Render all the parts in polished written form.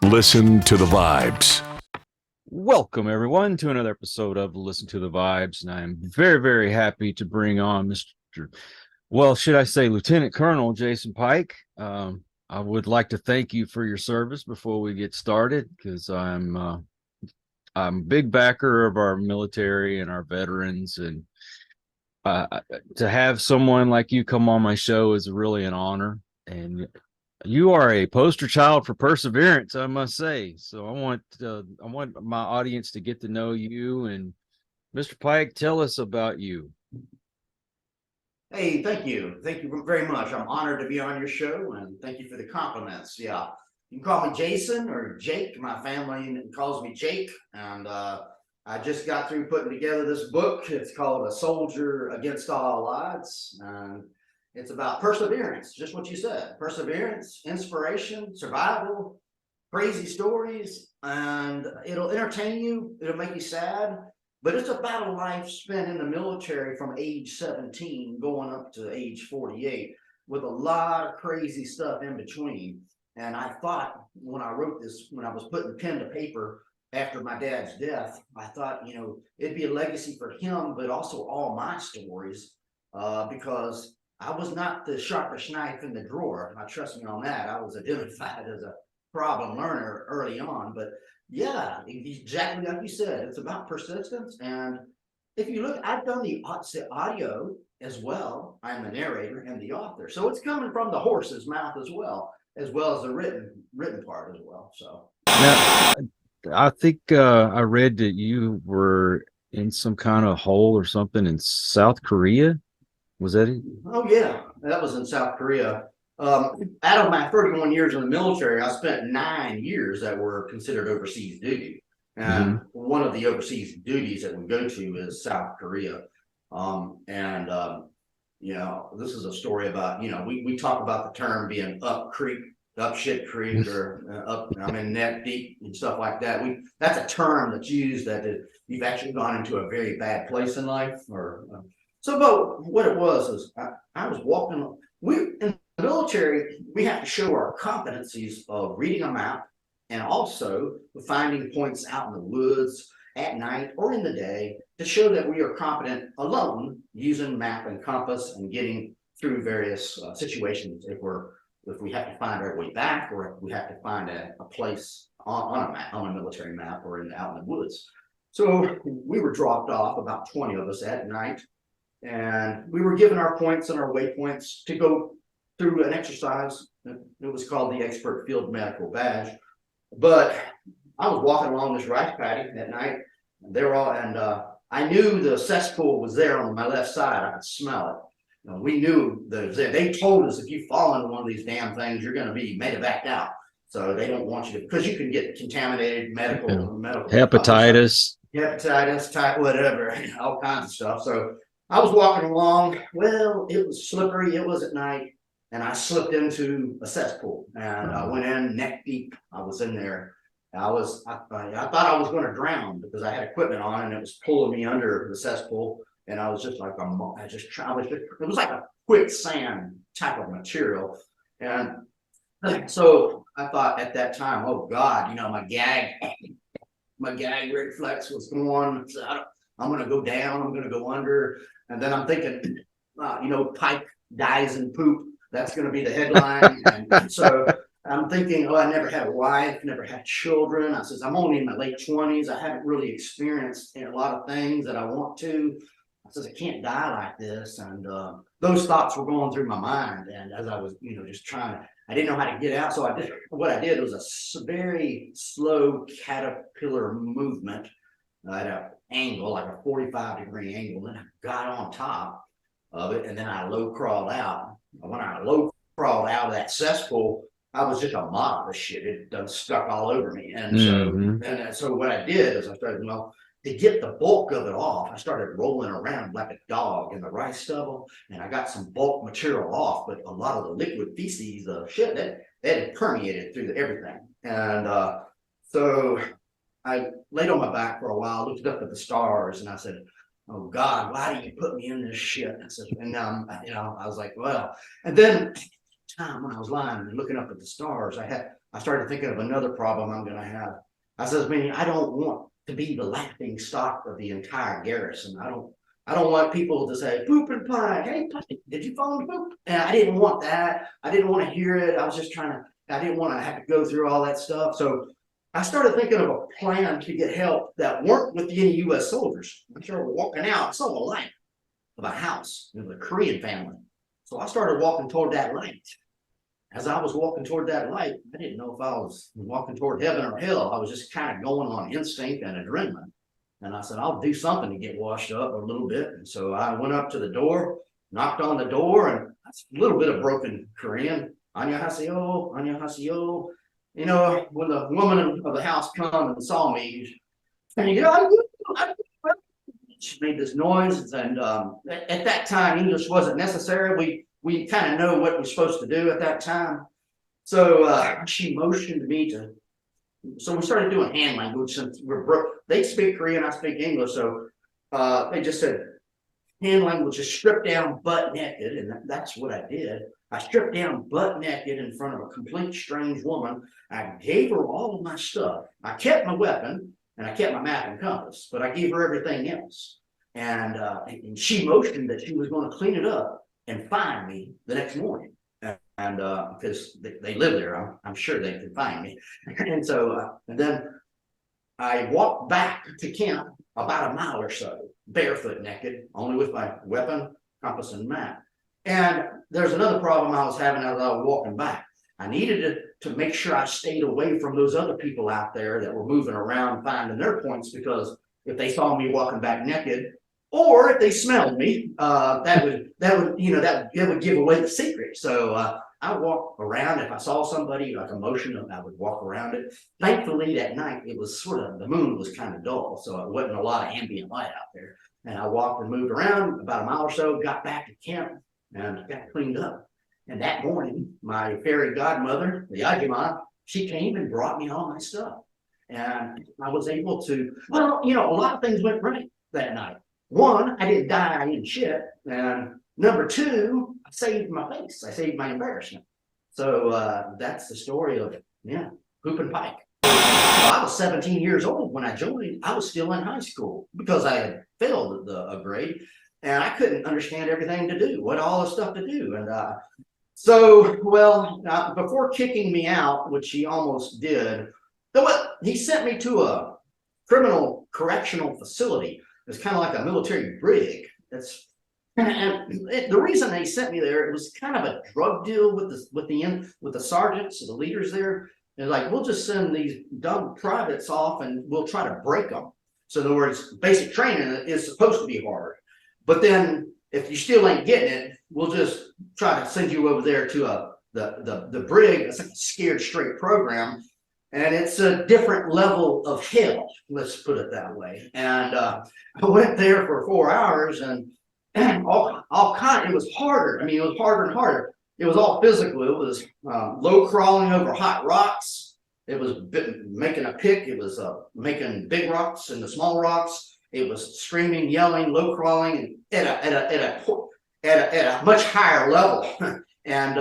Listen to the Vibes. Welcome, everyone, to another episode of Listen to the Vibes. And I'm very, very happy to bring on should I say Lieutenant Colonel Jason Pike. I would like to thank you for your service before we get started, because I'm a big backer of our military and our veterans. And to have someone like you come on my show is really an honor. And you are a poster child for perseverance, I must say. So I want my audience to get to know you. And Mr. Pike, tell us about you. Hey, thank you. Thank you very much. I'm honored to be on your show, and thank you for the compliments. Yeah, you can call me Jason or Jake. My family calls me Jake, and I just got through putting together this book. It's called A Soldier Against All Odds, and it's about perseverance, just what you said. Perseverance, inspiration, survival, crazy stories, and it'll entertain you. It'll make you sad. But it's about a life spent in the military from age 17 going up to age 48 with a lot of crazy stuff in between. And I thought when I wrote this, when I was putting pen to paper after my dad's death, I thought, it'd be a legacy for him, but also all my stories, because I was not the sharpest knife in the drawer. I trust me on that. I was identified as a problem learner early on, but yeah, exactly like you said, it's about persistence. And if you look, I've done the audio as well. I'm the narrator and the author, so it's coming from the horse's mouth as well as the written part as well. So Now, I think I read that you were in some kind of hole or something in South Korea. Was that it? Oh yeah, that was in South Korea. Out of my 31 years in the military, I spent 9 years that were considered overseas duty. And one of the overseas duties that we go to is South Korea. This is a story about, we talk about the term being up shit creek, or neck deep and stuff like that. That's a term that's used that you've actually gone into a very bad place in life. But what it was is I was walking. In the military, we have to show our competencies of reading a map and also finding points out in the woods at night or in the day to show that we are competent alone using map and compass and getting through various situations if we have to find our way back, or if we have to find a place on a map, on a military map, or out in the woods. So we were dropped off, about 20 of us at night, and we were given our points and our waypoints to go through an exercise. It was called the Expert Field Medical Badge. But I was walking along this rice paddy at night, and they were all, and I knew the cesspool was there on my left side. I could smell it. We knew that they told us if you fall into one of these damn things, you're going to be medevacked out. So they don't want you to, because you can get contaminated medical hepatitis, type, whatever, all kinds of stuff. So I was walking along. Well, it was slippery. It was at night, and I slipped into a cesspool, and I went in neck deep. I was in there. I thought I was going to drown because I had equipment on, and it was pulling me under the cesspool. And I was just like, it was like a quicksand type of material. And so I thought at that time, oh God, my gag reflex was going. So I'm going to go down. I'm going to go under. And then I'm thinking, Pike dies in poop. That's going to be the headline. And so I'm thinking, I never had a wife, never had children. I says, I'm only in my late 20s. I haven't really experienced a lot of things that I want to. I says, I can't die like this. And those thoughts were going through my mind. And as I was, just trying to, I didn't know how to get out. So what I did was a very slow caterpillar movement at an angle, like a 45-degree angle. Then I got on top of it, and then I low crawled out. When I low crawled out of that cesspool, I was just a mob of shit. It done stuck all over me. And so what I did is I started, to get the bulk of it off, I started rolling around like a dog in the rice stubble, and I got some bulk material off, but a lot of the liquid feces of shit that had permeated through everything. And so I laid on my back for a while, looked up at the stars, and I said, oh God, why do you put me in this shit? I said, and I was like, well, and then time when I was lying and looking up at the stars, I I started thinking of another problem I'm going to have. I says, man, I don't want to be the laughing stock of the entire garrison. I don't want people to say, Poop and Pike, hey, Pike, did you fall in poop? And I didn't want that. I didn't want to hear it. I was just I didn't want to have to go through all that stuff. So I started thinking of a plan to get help that weren't with any U.S. soldiers. I started walking out, I saw a light of a house with a Korean family. So I started walking toward that light. As I was walking toward that light, I didn't know if I was walking toward heaven or hell. I was just kind of going on instinct and adrenaline. And I said, I'll do something to get washed up a little bit. And so I went up to the door, knocked on the door, and that's a little bit of broken Korean. Annyeonghaseyo, annyeonghaseyo. You know, when the woman of the house come and saw me, and she made this noise. And at that time, English wasn't necessary. We kind of know what we're supposed to do at that time. So she motioned me to, so we started doing hand language since they speak Korean, I speak English. So they just said, hand language is stripped down butt naked. And that's what I did. I stripped down butt naked in front of a complete strange woman. I gave her all of my stuff. I kept my weapon and I kept my map and compass, but I gave her everything else. And she motioned that she was going to clean it up and find me the next morning. And because they live there, I'm sure they could find me. And so, and then I walked back to camp about a mile or so, barefoot naked, only with my weapon, compass, and map. And there's another problem I was having as I was walking back. I needed to make sure I stayed away from those other people out there that were moving around finding their points, because if they saw me walking back naked, or if they smelled me, that would give away the secret. So I would walk around. If I saw somebody like a motion, I would walk around it. Thankfully, that night it was the moon was kind of dull, so it wasn't a lot of ambient light out there. And I walked and moved around about a mile or so, got back to camp, and got cleaned up. And that morning, my fairy godmother, the Ajima, she came and brought me all my stuff. And I was able to, a lot of things went right that night. One, I didn't die in shit. And number two, I saved my face. I saved my embarrassment. So that's the story of, Poop and Pike. I was 17 years old when I joined. I was still in high school because I had failed a grade. And I couldn't understand everything to do, what all the stuff to do. And before kicking me out, which he almost did, he sent me to a criminal correctional facility. It's kind of like a military brig. The reason they sent me there, it was kind of a drug deal with the sergeants, the leaders there. They're like, we'll just send these dumb privates off and we'll try to break them. So in other words, basic training is supposed to be hard. But then if you still ain't getting it, we'll just try to send you over there to the brig. It's like a scared straight program. And it's a different level of hell, let's put it that way. And I went there for 4 hours, and it was harder. I mean, it was harder and harder. It was all physical. It was low crawling over hot rocks. It was making a pick. It was making big rocks and the small rocks. It was screaming, yelling, low crawling, and at a much higher level. And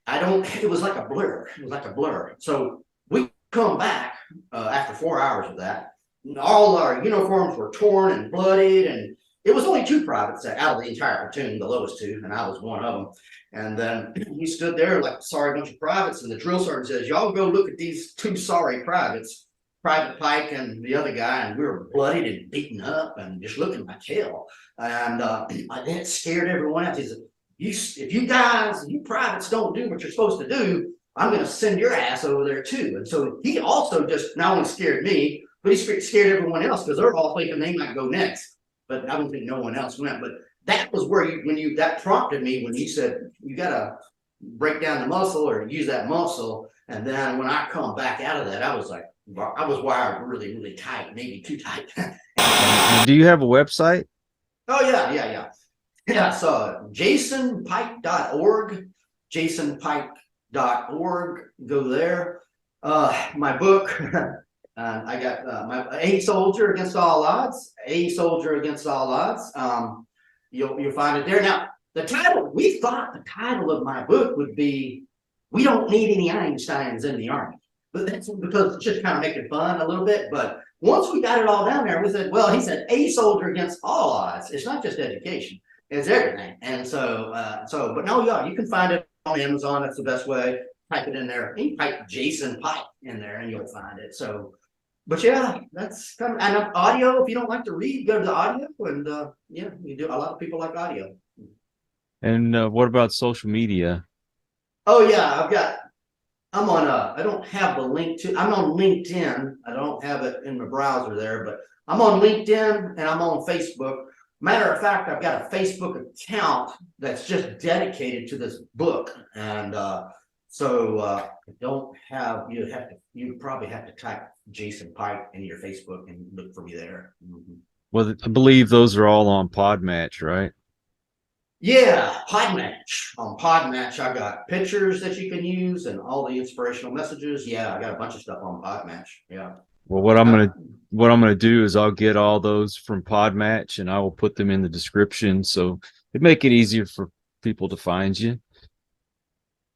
it was like a blur. It was like a blur. So we come back after 4 hours of that. All our uniforms were torn and bloodied, and it was only 2 privates out of the entire platoon, the lowest 2, and I was one of them. And then he stood there like a sorry bunch of privates, and the drill sergeant says, y'all go look at these 2 sorry privates, Private Pike and the other guy, and we were bloodied and beaten up and just looking like hell. And it scared everyone else. He said, if you guys, you privates don't do what you're supposed to do, I'm going to send your ass over there too. And so he also just not only scared me, but he scared everyone else, because they're all thinking they might go next. But I don't think no one else went. But that was where that prompted me when you said you got to break down the muscle or use that muscle. And then when I come back out of that, I was wired really, really tight, maybe too tight. Do you have a website? Oh yeah. So jasonpike.org, jasonpike.org. Go there. My book. I got my A Soldier Against All Odds. A Soldier Against All Odds. You'll find it there. Now, we thought the title of my book would be we don't need any Einsteins in the Army. But that's because it's just kind of making fun a little bit. But once we got it all down there, we said, well, he said, a soldier against all odds. It's not just education, it's everything. And but no, yeah, you can find it on Amazon. That's the best way. Type it in there. You can type Jason Pike in there and you'll find it. So, but yeah, that's kind of, and audio. If you don't like to read, go to the audio. And yeah, you do. A lot of people like audio. And what about social media? Oh yeah, I'm on I don't have the link to, I'm on LinkedIn. I don't have it in my browser there, but I'm on LinkedIn and I'm on Facebook. Matter of fact, I've got a Facebook account that's just dedicated to this book. And don't have, you probably have to type Jason Pike in your Facebook and look for me there. Mm-hmm. Well, I believe those are all on Podmatch, right? Yeah, Podmatch. On Podmatch, I got pictures that you can use and all the inspirational messages. Yeah, I got a bunch of stuff on Podmatch. Yeah. Well, what I'm gonna do is I'll get all those from Podmatch and I will put them in the description, so it make it easier for people to find you.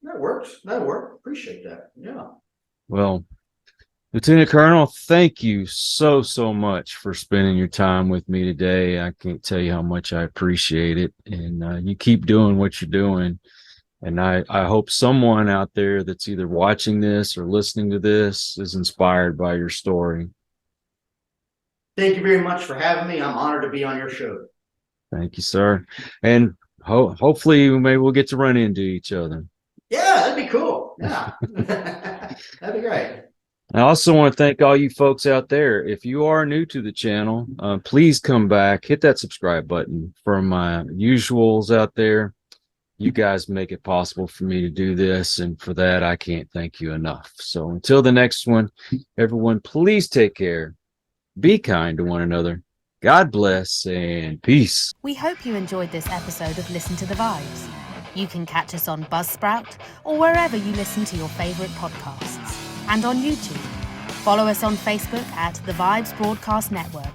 That works. That'll work. Appreciate that. Yeah. Well, Lieutenant Colonel, thank you so much for spending your time with me today. I can't tell you how much I appreciate it. And you keep doing what you're doing. And I hope someone out there that's either watching this or listening to this is inspired by your story. Thank you very much for having me. I'm honored to be on your show. Thank you, sir. And hopefully maybe we'll get to run into each other. Yeah, that'd be cool. Yeah. That'd be great. I also want to thank all you folks out there. If you are new to the channel, please come back, hit that subscribe button. For my usuals out there, you guys make it possible for me to do this, and for that, I can't thank you enough. So until the next one, everyone, please take care. Be kind to one another. God bless and peace. We hope you enjoyed this episode of Listen to the Vibes. You can catch us on Buzzsprout or wherever you listen to your favorite podcasts. And on YouTube. Follow us on Facebook at The Vibes Broadcast Network